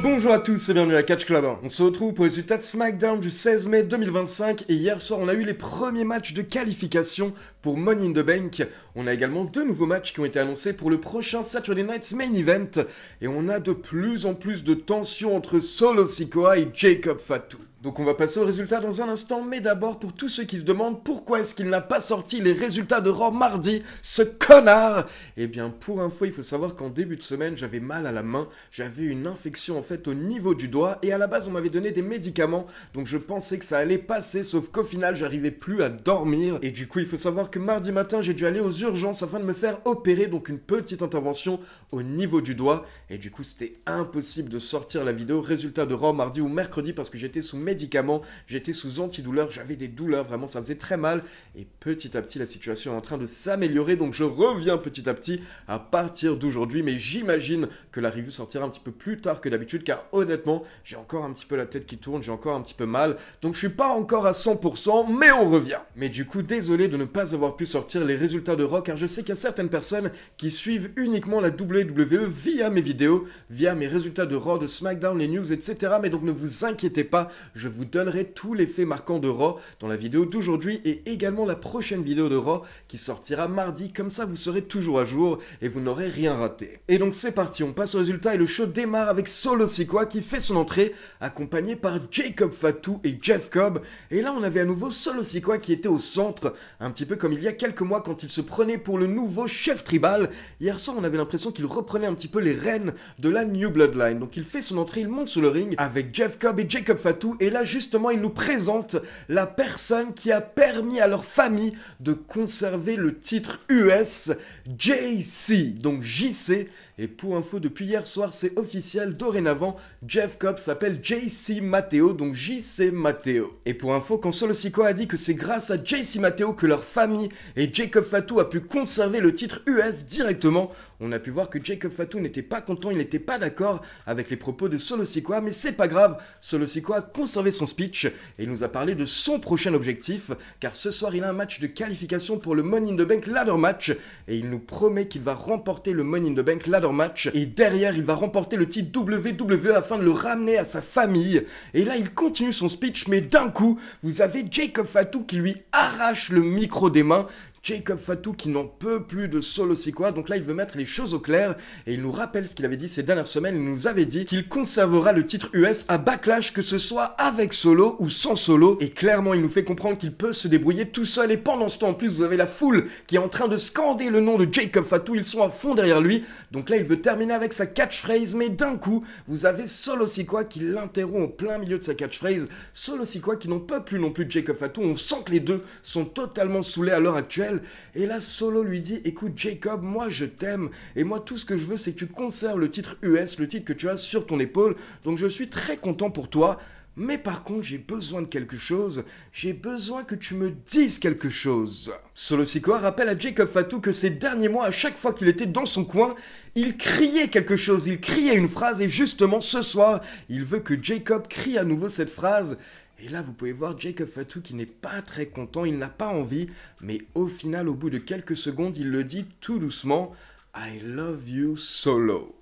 Bonjour à tous et bienvenue à Catch Club. On se retrouve pour les résultats de SmackDown du 16 mai 2025 et hier soir on a eu les premiers matchs de qualification pour Money in the Bank. On a également deux nouveaux matchs qui ont été annoncés pour le prochain Saturday Night's Main Event et on a de plus en plus de tension entre Solo Sikoa et Jacob Fatu. Donc on va passer aux résultats dans un instant, mais d'abord pour tous ceux qui se demandent pourquoi est-ce qu'il n'a pas sorti les résultats de Raw mardi, ce connard. Eh bien pour info, il faut savoir qu'en début de semaine, j'avais mal à la main, j'avais une infection en fait au niveau du doigt, et à la base on m'avait donné des médicaments, donc je pensais que ça allait passer, sauf qu'au final j'arrivais plus à dormir, et du coup il faut savoir que mardi matin j'ai dû aller aux urgences afin de me faire opérer, donc une petite intervention au niveau du doigt, et du coup c'était impossible de sortir la vidéo résultat de Raw mardi ou mercredi parce que j'étais sous médicaments, j'étais sous antidouleur, j'avais des douleurs, vraiment ça faisait très mal et petit à petit la situation est en train de s'améliorer donc je reviens petit à petit à partir d'aujourd'hui mais j'imagine que la review sortira un petit peu plus tard que d'habitude car honnêtement j'ai encore un petit peu la tête qui tourne, j'ai encore un petit peu mal donc je suis pas encore à 100% mais on revient. Mais du coup désolé de ne pas avoir pu sortir les résultats de Raw car je sais qu'il y a certaines personnes qui suivent uniquement la WWE via mes vidéos, via mes résultats de Raw, de SmackDown, les news etc. mais donc ne vous inquiétez pas, je vous donnerai tous les faits marquants de Raw dans la vidéo d'aujourd'hui et également la prochaine vidéo de Raw qui sortira mardi, comme ça vous serez toujours à jour et vous n'aurez rien raté. Et donc c'est parti, on passe au résultat et le show démarre avec Solo Sikoa qui fait son entrée, accompagné par Jacob Fatu et Jeff Cobb. Et là on avait à nouveau Solo Sikoa qui était au centre, un petit peu comme il y a quelques mois quand il se prenait pour le nouveau chef tribal. Hier soir on avait l'impression qu'il reprenait un petit peu les rênes de la New Bloodline. Donc il fait son entrée, il monte sur le ring avec Jeff Cobb et Jacob Fatu et là justement il nous présente la personne qui a permis à leur famille de conserver le titre US, JC, donc JC. Et pour info, depuis hier soir, c'est officiel, dorénavant, Jeff Cobb s'appelle JC Matteo, donc JC Matteo. Et pour info, quand Solo Sikoa a dit que c'est grâce à JC Matteo que leur famille et Jacob Fatu a pu conserver le titre US directement, on a pu voir que Jacob Fatu n'était pas content, il n'était pas d'accord avec les propos de Solo Sikoa, mais c'est pas grave, Solo Sikoa a conservé son speech et il nous a parlé de son prochain objectif, car ce soir il a un match de qualification pour le Money in the Bank Ladder Match, et il nous promet qu'il va remporter le Money in the Bank Ladder Match, et derrière il va remporter le titre WWE afin de le ramener à sa famille. Et là il continue son speech, mais d'un coup, vous avez Jacob Fatu qui lui arrache le micro des mains, Jacob Fatu qui n'en peut plus de Solo Sikoa, donc là il veut mettre les choses au clair et il nous rappelle ce qu'il avait dit ces dernières semaines, il nous avait dit qu'il conservera le titre US à Backlash, que ce soit avec Solo ou sans Solo, et clairement il nous fait comprendre qu'il peut se débrouiller tout seul, et pendant ce temps en plus vous avez la foule qui est en train de scander le nom de Jacob Fatu, ils sont à fond derrière lui, donc là il veut terminer avec sa catchphrase, mais d'un coup vous avez Solo Sikoa qui l'interrompt au plein milieu de sa catchphrase, Solo Sikoa qui n'en peut plus non plus de Jacob Fatu, on sent que les deux sont totalement saoulés à l'heure actuelle. Et là Solo lui dit écoute Jacob, moi je t'aime et moi tout ce que je veux c'est que tu conserves le titre US, le titre que tu as sur ton épaule, donc je suis très content pour toi. Mais par contre, j'ai besoin de quelque chose, j'ai besoin que tu me dises quelque chose. Solo Sikoa rappelle à Jacob Fatu que ces derniers mois, à chaque fois qu'il était dans son coin, il criait quelque chose, il criait une phrase, et justement ce soir, il veut que Jacob crie à nouveau cette phrase. Et là, vous pouvez voir Jacob Fatu qui n'est pas très content, il n'a pas envie, mais au final, au bout de quelques secondes, il le dit tout doucement « I love you, Solo ».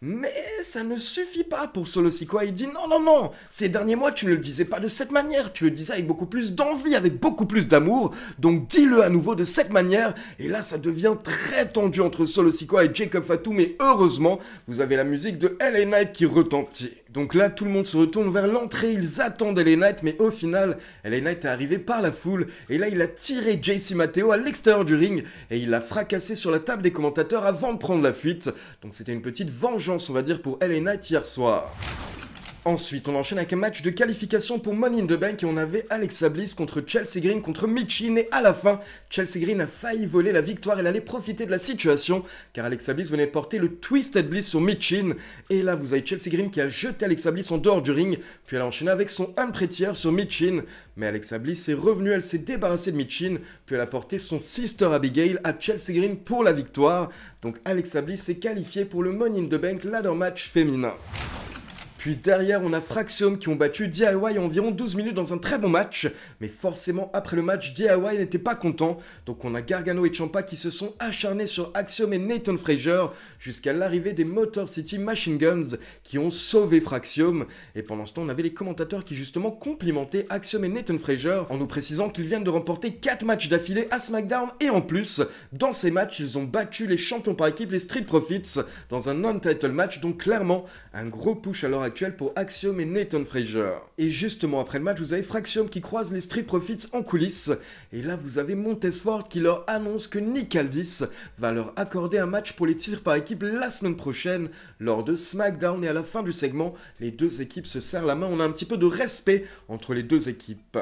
Mais ça ne suffit pas pour Solo Sikoa, il dit non, non, non, ces derniers mois tu ne le disais pas de cette manière, tu le disais avec beaucoup plus d'envie, avec beaucoup plus d'amour, donc dis-le à nouveau de cette manière, et là ça devient très tendu entre Solo Sikoa et Jacob Fatu, mais heureusement, vous avez la musique de LA Knight qui retentit. Donc là tout le monde se retourne vers l'entrée, ils attendent LA Knight, mais au final, LA Knight est arrivé par la foule, et là il a tiré JC Matteo à l'extérieur du ring, et il l'a fracassé sur la table des commentateurs avant de prendre la fuite, donc c'était une petite vengeance on va dire pour LA Knight hier soir. Ensuite, on enchaîne avec un match de qualification pour Money in the Bank et on avait Alexa Bliss contre Chelsea Green contre Michin, et à la fin, Chelsea Green a failli voler la victoire, elle allait profiter de la situation car Alexa Bliss venait de porter le Twisted Bliss sur Michin, et là vous avez Chelsea Green qui a jeté Alexa Bliss en dehors du ring, puis elle a enchaîné avec son Unprettier sur Michin, mais Alexa Bliss est revenue, elle s'est débarrassée de Michin, puis elle a porté son Sister Abigail à Chelsea Green pour la victoire, donc Alexa Bliss est qualifiée pour le Money in the Bank Ladder Match féminin. Puis derrière, on a Fraxium qui ont battu DIY en environ 12 minutes dans un très bon match. Mais forcément, après le match, DIY n'était pas content. Donc on a Gargano et Ciampa qui se sont acharnés sur Axiom et Nathan Frazier jusqu'à l'arrivée des Motor City Machine Guns qui ont sauvé Fraxium. Et pendant ce temps, on avait les commentateurs qui justement complimentaient Axiom et Nathan Frazier en nous précisant qu'ils viennent de remporter 4 matchs d'affilée à SmackDown. Et en plus, dans ces matchs, ils ont battu les champions par équipe, les Street Profits, dans un non-title match. Donc clairement, un gros push à l'heure actuelle pour Axiom et Nathan Frazier. Et justement après le match, vous avez Fraxium qui croise les Street Profits en coulisses. Et là, vous avez Montesford qui leur annonce que Nick Aldis va leur accorder un match pour les titres par équipe la semaine prochaine lors de SmackDown. Et à la fin du segment, les deux équipes se serrent la main. On a un petit peu de respect entre les deux équipes.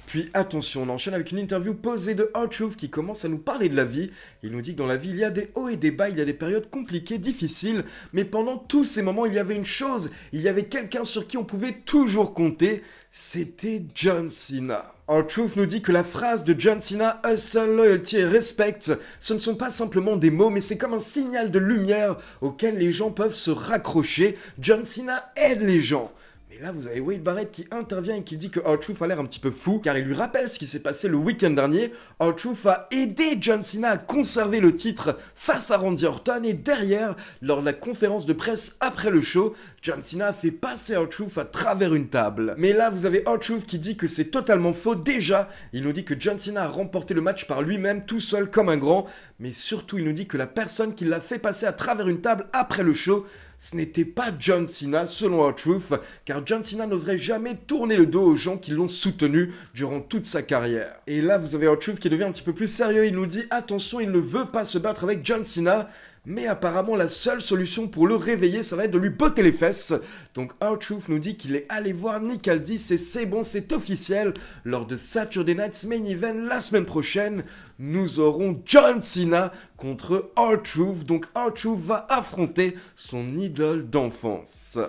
Puis attention, on enchaîne avec une interview posée de R-Truth qui commence à nous parler de la vie. Il nous dit que dans la vie, il y a des hauts et des bas, il y a des périodes compliquées, difficiles, mais pendant tous ces moments, il y avait une chose, il y avait quelqu'un sur qui on pouvait toujours compter, c'était John Cena. R-Truth nous dit que la phrase de John Cena, hustle, loyalty et respect, ce ne sont pas simplement des mots, mais c'est comme un signal de lumière auquel les gens peuvent se raccrocher. John Cena aide les gens. Et là, vous avez Wade Barrett qui intervient et qui dit que R-Truth a l'air un petit peu fou, car il lui rappelle ce qui s'est passé le week-end dernier. R-Truth a aidé John Cena à conserver le titre face à Randy Orton, et derrière, lors de la conférence de presse après le show, John Cena a fait passer R-Truth à travers une table. Mais là, vous avez R-Truth qui dit que c'est totalement faux. Déjà, il nous dit que John Cena a remporté le match par lui-même, tout seul comme un grand, mais surtout, il nous dit que la personne qui l'a fait passer à travers une table après le show, ce n'était pas John Cena, selon R-Truth, car John Cena n'oserait jamais tourner le dos aux gens qui l'ont soutenu durant toute sa carrière. Et là, vous avez R-Truth qui devient un petit peu plus sérieux, il nous dit « Attention, il ne veut pas se battre avec John Cena », mais apparemment la seule solution pour le réveiller, ça va être de lui botter les fesses. Donc R-Truth nous dit qu'il est allé voir Nick Aldis et c'est bon, c'est officiel. Lors de Saturday Night's Main Event la semaine prochaine, nous aurons John Cena contre R-Truth. Donc R-Truth va affronter son idole d'enfance.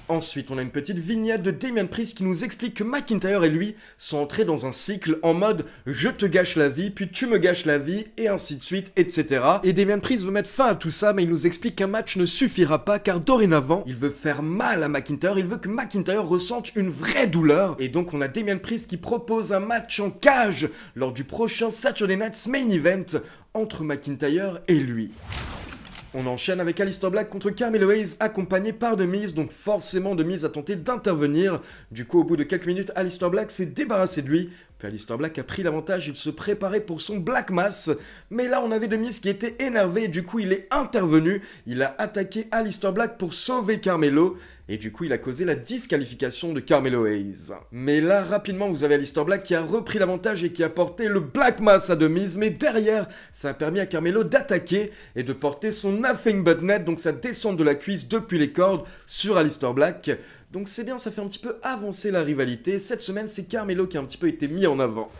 Ensuite, on a une petite vignette de Damian Priest qui nous explique que McIntyre et lui sont entrés dans un cycle en mode « je te gâche la vie, puis tu me gâches la vie, et ainsi de suite, etc. » Et Damian Priest veut mettre fin à tout ça, mais il nous explique qu'un match ne suffira pas, car dorénavant, il veut faire mal à McIntyre, il veut que McIntyre ressente une vraie douleur. Et donc, on a Damian Priest qui propose un match en cage lors du prochain Saturday Night's Main Event entre McIntyre et lui. On enchaîne avec Aleister Black contre Carmelo Hayes accompagné par The Miz, donc forcément The Miz a tenté d'intervenir. Du coup, au bout de quelques minutes, Aleister Black s'est débarrassé de lui. Puis Aleister Black a pris l'avantage, il se préparait pour son Black Mass. Mais là, on avait The Miz qui était énervé, du coup il est intervenu. Il a attaqué Aleister Black pour sauver Carmelo. Et du coup, il a causé la disqualification de Carmelo Hayes. Mais là, rapidement, vous avez Aleister Black qui a repris l'avantage et qui a porté le Black Mass à The Miz. Mais derrière, ça a permis à Carmelo d'attaquer et de porter son Nothing But Net, donc sa descente de la cuisse depuis les cordes, sur Aleister Black. Donc c'est bien, ça fait un petit peu avancer la rivalité. Cette semaine, c'est Carmelo qui a un petit peu été mis en avant.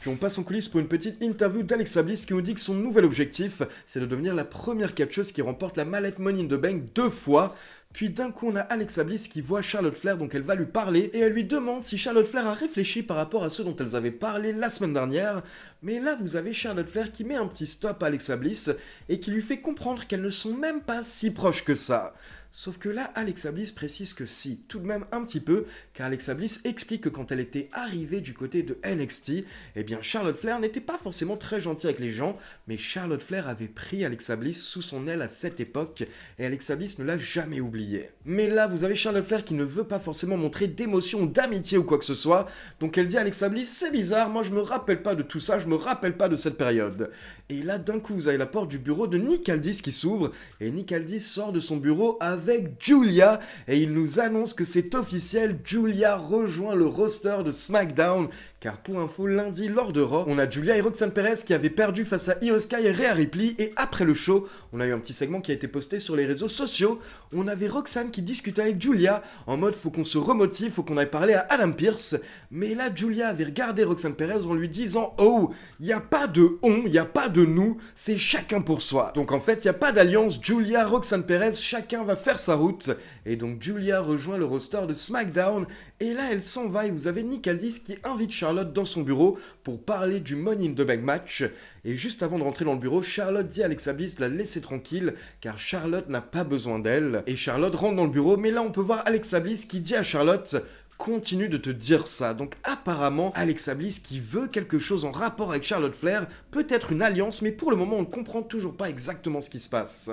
Puis on passe en coulisses pour une petite interview d'Alexa Bliss qui nous dit que son nouvel objectif, c'est de devenir la première catcheuse qui remporte la mallette Money in the Bank 2 fois. Puis d'un coup, on a Alexa Bliss qui voit Charlotte Flair, donc elle va lui parler, et elle lui demande si Charlotte Flair a réfléchi par rapport à ce dont elles avaient parlé la semaine dernière. Mais là, vous avez Charlotte Flair qui met un petit stop à Alexa Bliss, et qui lui fait comprendre qu'elles ne sont même pas si proches que ça. Sauf que là, Alexa Bliss précise que si, tout de même un petit peu, car Alexa Bliss explique que quand elle était arrivée du côté de NXT, eh bien Charlotte Flair n'était pas forcément très gentille avec les gens, mais Charlotte Flair avait pris Alexa Bliss sous son aile à cette époque, et Alexa Bliss ne l'a jamais oublié. Mais là, vous avez Charlotte Flair qui ne veut pas forcément montrer d'émotion, d'amitié ou quoi que ce soit, donc elle dit à Alexa Bliss, c'est bizarre, moi je me rappelle pas de tout ça, je me rappelle pas de cette période. Et là, d'un coup, vous avez la porte du bureau de Nick Aldis qui s'ouvre, et Nick Aldis sort de son bureau avec Julia, et il nous annonce que c'est officiel, Julia rejoint le roster de SmackDown, car pour info, lundi, lors de Raw, on a Julia et Roxanne Perez qui avaient perdu face à Io Sky et Rhea Ripley, et après le show, on a eu un petit segment qui a été posté sur les réseaux sociaux, on avait Roxanne qui discutait avec Julia, en mode faut qu'on se remotive, faut qu'on aille parler à Adam Pearce, mais là, Julia avait regardé Roxanne Perez en lui disant « Oh, il n'y a pas de on, il n'y a pas de nous, c'est chacun pour soi. » Donc en fait, il n'y a pas d'alliance, Julia, Roxanne Perez, chacun va faire sa route, et donc Julia rejoint le roster de SmackDown, Et là, elle s'en va et vous avez Nick Aldis qui invite Charlotte dans son bureau pour parler du Money in the Bank match. Et juste avant de rentrer dans le bureau, Charlotte dit à Alexa Bliss de la laisser tranquille car Charlotte n'a pas besoin d'elle. Et Charlotte rentre dans le bureau, mais là on peut voir Alexa Bliss qui dit à Charlotte: continue de te dire ça. Donc apparemment, Alexa Bliss qui veut quelque chose en rapport avec Charlotte Flair, peut-être une alliance, mais pour le moment on ne comprend toujours pas exactement ce qui se passe.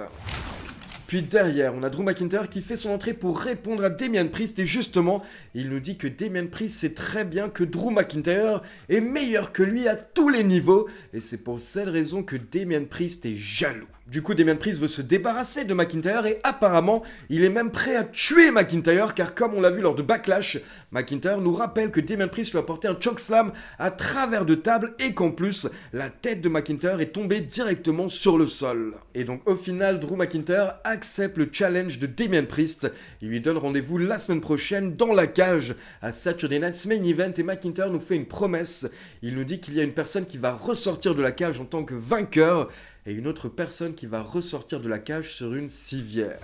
Puis derrière, on a Drew McIntyre qui fait son entrée pour répondre à Damian Priest et justement, il nous dit que Damian Priest sait très bien que Drew McIntyre est meilleur que lui à tous les niveaux et c'est pour cette raison que Damian Priest est jaloux. Du coup, Damian Priest veut se débarrasser de McIntyre et apparemment, il est même prêt à tuer McIntyre car comme on l'a vu lors de Backlash, McIntyre nous rappelle que Damian Priest lui a porté un chokeslam à travers de tables et qu'en plus, la tête de McIntyre est tombée directement sur le sol. Et donc au final, Drew McIntyre accepte le challenge de Damian Priest. Il lui donne rendez-vous la semaine prochaine dans la cage à Saturday Night's Main Event et McIntyre nous fait une promesse. Il nous dit qu'il y a une personne qui va ressortir de la cage en tant que vainqueur et une autre personne qui va ressortir de la cage sur une civière.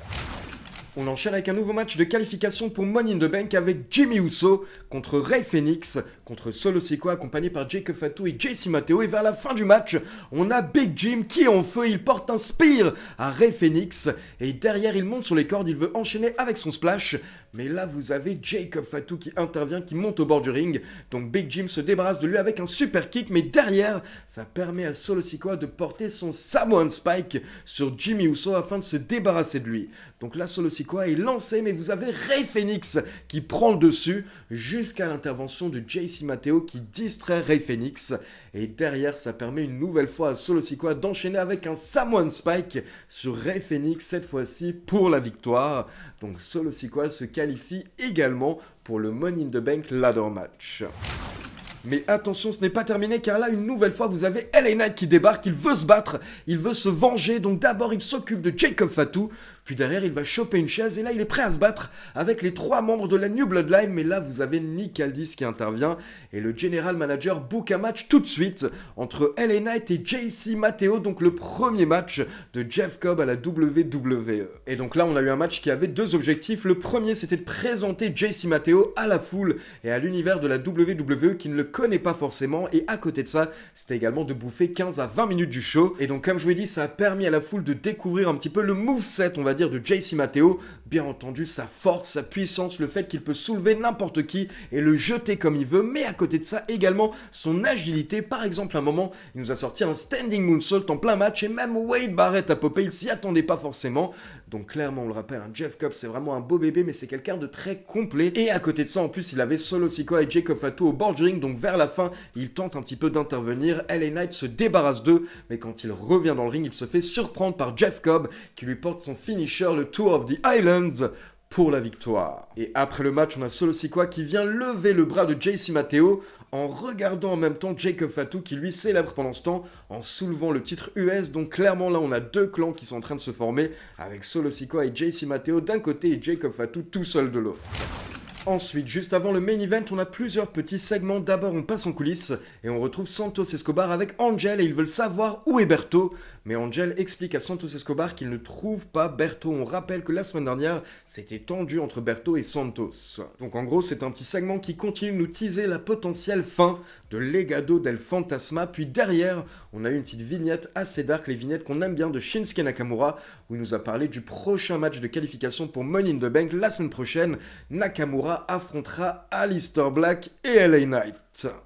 On enchaîne avec un nouveau match de qualification pour Money in the Bank avec Jimmy Uso contre Rey Fenix, contre Solo Sikoa accompagné par Jacob Fatu et JC Mateo. Et vers la fin du match, on a Big Jim qui est en feu, il porte un spear à Rey Fenix. Et derrière, il monte sur les cordes, il veut enchaîner avec son splash. Mais là, vous avez Jacob Fatu qui intervient, qui monte au bord du ring. Donc Big Jim se débarrasse de lui avec un super kick. Mais derrière, ça permet à Solo Sikoa de porter son Samoan Spike sur Jimmy Uso afin de se débarrasser de lui. Donc là, Solo Sikoa est lancé, mais vous avez Rey Fenix qui prend le dessus jusqu'à l'intervention de JC Mateo qui distrait Rey Fenix. Et derrière, ça permet une nouvelle fois à Solo Sikoa d'enchaîner avec un Samoan Spike sur Rey Fenix, cette fois-ci pour la victoire. Donc Solo Sikoa se qualifie également pour le Money in the Bank Ladder Match. Mais attention, ce n'est pas terminé car là, une nouvelle fois, vous avez LA Knight qui débarque, il veut se battre, il veut se venger, donc d'abord il s'occupe de Jacob Fatu, puis derrière il va choper une chaise et là il est prêt à se battre avec les 3 membres de la New Bloodline, mais là vous avez Nick Aldis qui intervient et le General Manager book un match tout de suite entre LA Knight et JC Mateo, donc le premier match de Jeff Cobb à la WWE. Et donc là on a eu un match qui avait 2 objectifs, le premier c'était de présenter JC Mateo à la foule et à l'univers de la WWE qui ne le connaît pas forcément, et à côté de ça, c'était également de bouffer 15 à 20 minutes du show. Et donc comme je vous l'ai dit, ça a permis à la foule de découvrir un petit peu le moveset, on va dire, de JC Mateo. Bien entendu, sa force, sa puissance, le fait qu'il peut soulever n'importe qui et le jeter comme il veut, mais à côté de ça, également son agilité. Par exemple, à un moment, il nous a sorti un standing moonsault en plein match, et même Wade Barrett a popé, il s'y attendait pas forcément. Donc clairement, on le rappelle, un Jeff Cobb, c'est vraiment un beau bébé, mais c'est quelqu'un de très complet. Et à côté de ça, en plus, il avait Solo Sikoa et Jacob Fatu au bord du ring, donc vers la fin, il tente un petit peu d'intervenir, LA Knight se débarrasse d'eux, mais quand il revient dans le ring, il se fait surprendre par Jeff Cobb, qui lui porte son finisher, le Tour of the Islands, pour la victoire. Et après le match, on a Solo Sikoa qui vient lever le bras de JC Mateo, en regardant en même temps Jacob Fatu qui lui célèbre pendant ce temps en soulevant le titre US. Donc clairement là on a 2 clans qui sont en train de se former avec Solo Sikoa et JC Mateo d'un côté et Jacob Fatu tout seul de l'autre. Ensuite, juste avant le main event, on a plusieurs petits segments. D'abord, on passe en coulisses et on retrouve Santos Escobar avec Angel et ils veulent savoir où est Berto. Mais Angel explique à Santos Escobar qu'il ne trouve pas Berto. On rappelle que la semaine dernière, c'était tendu entre Berto et Santos. Donc en gros, c'est un petit segment qui continue de nous teaser la potentielle fin de Legado del Fantasma. Puis derrière, on a eu une petite vignette assez dark, les vignettes qu'on aime bien de Shinsuke Nakamura, où il nous a parlé du prochain match de qualification pour Money in the Bank la semaine prochaine. Nakamura affrontera Aleister Black et LA Knight.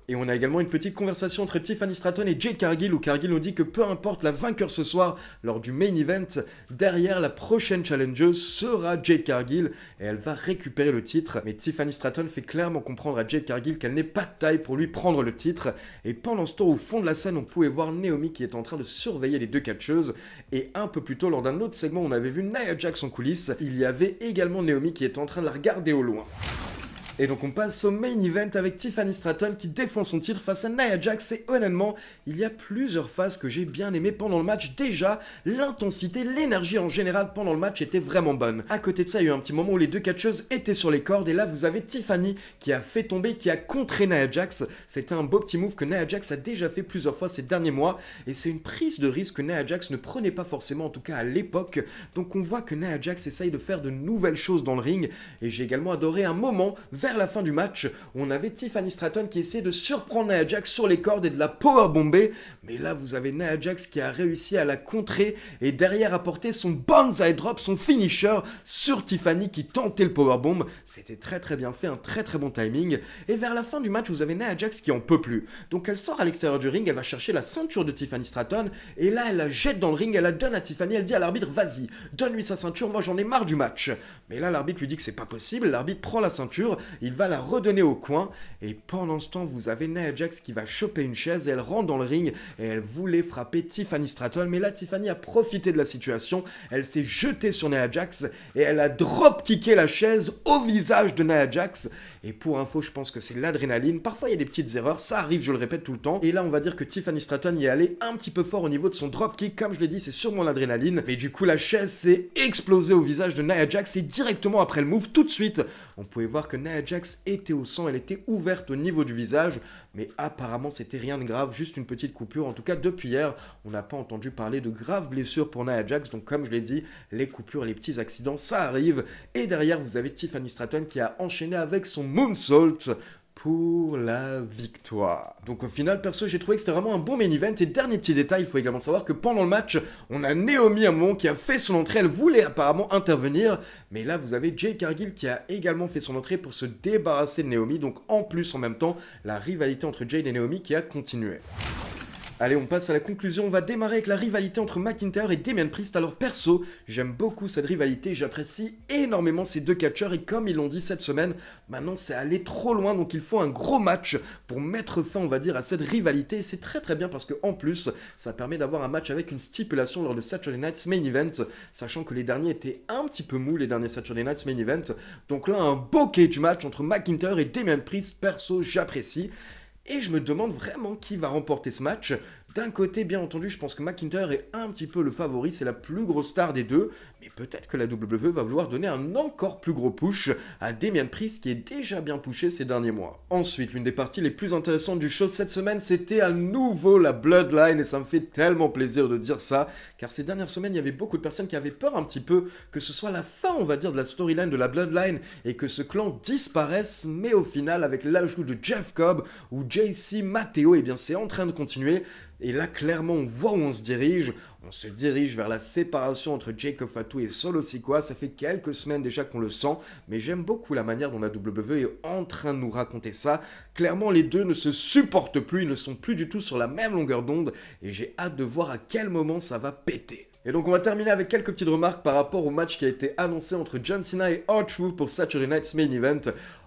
Et on a également une petite conversation entre Tiffany Stratton et Jade Cargill où Cargill nous dit que peu importe la vainqueur ce soir lors du main event, derrière la prochaine challengeuse sera Jade Cargill et elle va récupérer le titre. Mais Tiffany Stratton fait clairement comprendre à Jade Cargill qu'elle n'est pas de taille pour lui prendre le titre. Et pendant ce temps, au fond de la scène, on pouvait voir Naomi qui est en train de surveiller les 2 catcheuses. Et un peu plus tôt, lors d'un autre segment, on avait vu Nia Jax en coulisses. Il y avait également Naomi qui est en train de la regarder au loin. Et donc on passe au main event avec Tiffany Stratton qui défend son titre face à Nia Jax et honnêtement, il y a plusieurs phases que j'ai bien aimées pendant le match. Déjà, l'intensité, l'énergie en général pendant le match était vraiment bonne. À côté de ça, il y a eu un petit moment où les 2 catcheuses étaient sur les cordes et là vous avez Tiffany qui a fait tomber, qui a contré Nia Jax. C'était un beau petit move que Nia Jax a déjà fait plusieurs fois ces derniers mois et c'est une prise de risque que Nia Jax ne prenait pas forcément, en tout cas à l'époque. Donc on voit que Nia Jax essaye de faire de nouvelles choses dans le ring et j'ai également adoré un moment vers vers la fin du match, on avait Tiffany Stratton qui essayait de surprendre Nia Jax sur les cordes et de la powerbomber, mais là vous avez Nia Jax qui a réussi à la contrer et derrière apporter son banzai drop, son finisher sur Tiffany qui tentait le powerbomb. C'était très bien fait, un très bon timing. Et vers la fin du match, vous avez Nia Jax qui en peut plus. Donc elle sort à l'extérieur du ring, elle va chercher la ceinture de Tiffany Stratton et là elle la jette dans le ring, elle la donne à Tiffany, elle dit à l'arbitre vas-y, donne-lui sa ceinture, moi j'en ai marre du match. Mais là l'arbitre lui dit que c'est pas possible, l'arbitre prend la ceinture, il va la redonner au coin et pendant ce temps vous avez Nia Jax qui va choper une chaise et elle rentre dans le ring et elle voulait frapper Tiffany Stratton, mais là Tiffany a profité de la situation, elle s'est jetée sur Nia Jax et elle a drop-kické la chaise au visage de Nia Jax. Et pour info, je pense que c'est l'adrénaline. Parfois, il y a des petites erreurs, ça arrive, je le répète tout le temps. Et là, on va dire que Tiffany Stratton y est allée un petit peu fort au niveau de son dropkick. Comme je l'ai dit, c'est sûrement l'adrénaline. Mais du coup, la chaise s'est explosée au visage de Nia Jax. Et directement après le move, tout de suite, on pouvait voir que Nia Jax était au sang. Elle était ouverte au niveau du visage. Mais apparemment, c'était rien de grave, juste une petite coupure. En tout cas, depuis hier, on n'a pas entendu parler de graves blessures pour Nia Jax. Donc, comme je l'ai dit, les coupures, les petits accidents, ça arrive. Et derrière, vous avez Tiffany Stratton qui a enchaîné avec son moonsault pour la victoire. Donc au final, perso, j'ai trouvé que c'était vraiment un bon main event. Et dernier petit détail, il faut également savoir que pendant le match, on a Naomi à un moment qui a fait son entrée. Elle voulait apparemment intervenir. Mais là, vous avez Jade Cargill qui a également fait son entrée pour se débarrasser de Naomi. Donc en plus, en même temps, la rivalité entre Jade et Naomi qui a continué. Allez, on passe à la conclusion. On va démarrer avec la rivalité entre McIntyre et Damien Priest. Alors perso, j'aime beaucoup cette rivalité, j'apprécie énormément ces deux catcheurs et comme ils l'ont dit cette semaine, maintenant c'est allé trop loin, donc il faut un gros match pour mettre fin, on va dire, à cette rivalité. Et c'est très bien parce qu'en plus, ça permet d'avoir un match avec une stipulation lors de Saturday Night's Main Event, sachant que les derniers étaient un petit peu mous, les derniers Saturday Night's Main Event. Donc là, un beau cage match entre McIntyre et Damien Priest, perso, j'apprécie. Et je me demande vraiment qui va remporter ce match. D'un côté, bien entendu, je pense que McIntyre est un petit peu le favori, c'est la plus grosse star des deux, mais peut-être que la WWE va vouloir donner un encore plus gros push à Damien Priest qui est déjà bien pushé ces derniers mois. Ensuite, l'une des parties les plus intéressantes du show cette semaine, c'était à nouveau la Bloodline, et ça me fait tellement plaisir de dire ça, car ces dernières semaines, il y avait beaucoup de personnes qui avaient peur un petit peu que ce soit la fin, on va dire, de la storyline de la Bloodline, et que ce clan disparaisse, mais au final, avec l'ajout de Jeff Cobb ou JC Matteo, et bien c'est en train de continuer. Et là, clairement, on voit où on se dirige. On se dirige vers la séparation entre Jacob Fatu et Solo Sikoa. Ça fait quelques semaines déjà qu'on le sent, mais j'aime beaucoup la manière dont la WWE est en train de nous raconter ça. Clairement, les deux ne se supportent plus, ils ne sont plus du tout sur la même longueur d'onde, et j'ai hâte de voir à quel moment ça va péter. Et donc on va terminer avec quelques petites remarques par rapport au match qui a été annoncé entre John Cena et R-Truth pour Saturday Night's Main Event.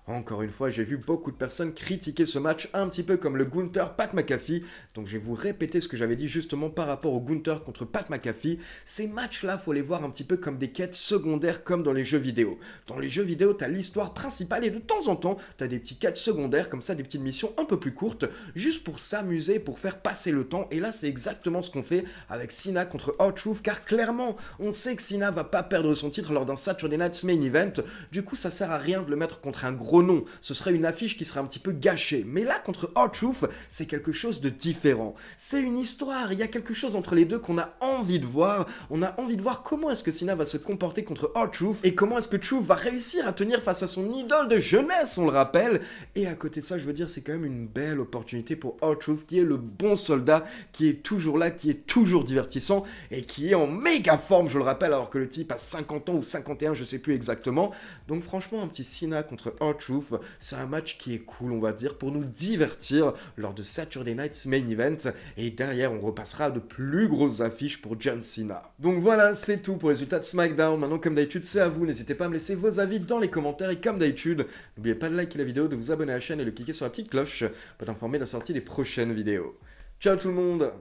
Encore une fois, j'ai vu beaucoup de personnes critiquer ce match un petit peu comme le Gunther Pat McAfee. Donc je vais vous répéter ce que j'avais dit justement par rapport au Gunther contre Pat McAfee. Ces matchs-là, faut les voir un petit peu comme des quêtes secondaires comme dans les jeux vidéo. Dans les jeux vidéo, tu as l'histoire principale et de temps en temps, tu as des petites quêtes secondaires comme ça, des petites missions un peu plus courtes, juste pour s'amuser, pour faire passer le temps. Et là, c'est exactement ce qu'on fait avec Cena contre R-Truth, car clairement, on sait que Cena va pas perdre son titre lors d'un Saturday Night's Main Event. Du coup, ça sert à rien de le mettre contre un gros nom, ce serait une affiche qui serait un petit peu gâchée. Mais là, contre R-Truth, c'est quelque chose de différent. C'est une histoire, il y a quelque chose entre les deux qu'on a envie de voir. On a envie de voir comment est-ce que Cena va se comporter contre R-Truth et comment est-ce que Truth va réussir à tenir face à son idole de jeunesse, on le rappelle. Et à côté de ça, je veux dire, c'est quand même une belle opportunité pour R-Truth qui est le bon soldat, qui est toujours là, qui est toujours divertissant et qui est en méga forme, je le rappelle, alors que le type a 50 ans ou 51, je sais plus exactement. Donc franchement, un petit Cena contre R-Truth, c'est un match qui est cool, on va dire, pour nous divertir lors de Saturday Night's Main Event. Et derrière, on repassera de plus grosses affiches pour John Cena. Donc voilà, c'est tout pour les résultats de SmackDown. Maintenant, comme d'habitude, c'est à vous. N'hésitez pas à me laisser vos avis dans les commentaires. Et comme d'habitude, n'oubliez pas de liker la vidéo, de vous abonner à la chaîne et de cliquer sur la petite cloche pour être informé de la sortie des prochaines vidéos. Ciao tout le monde!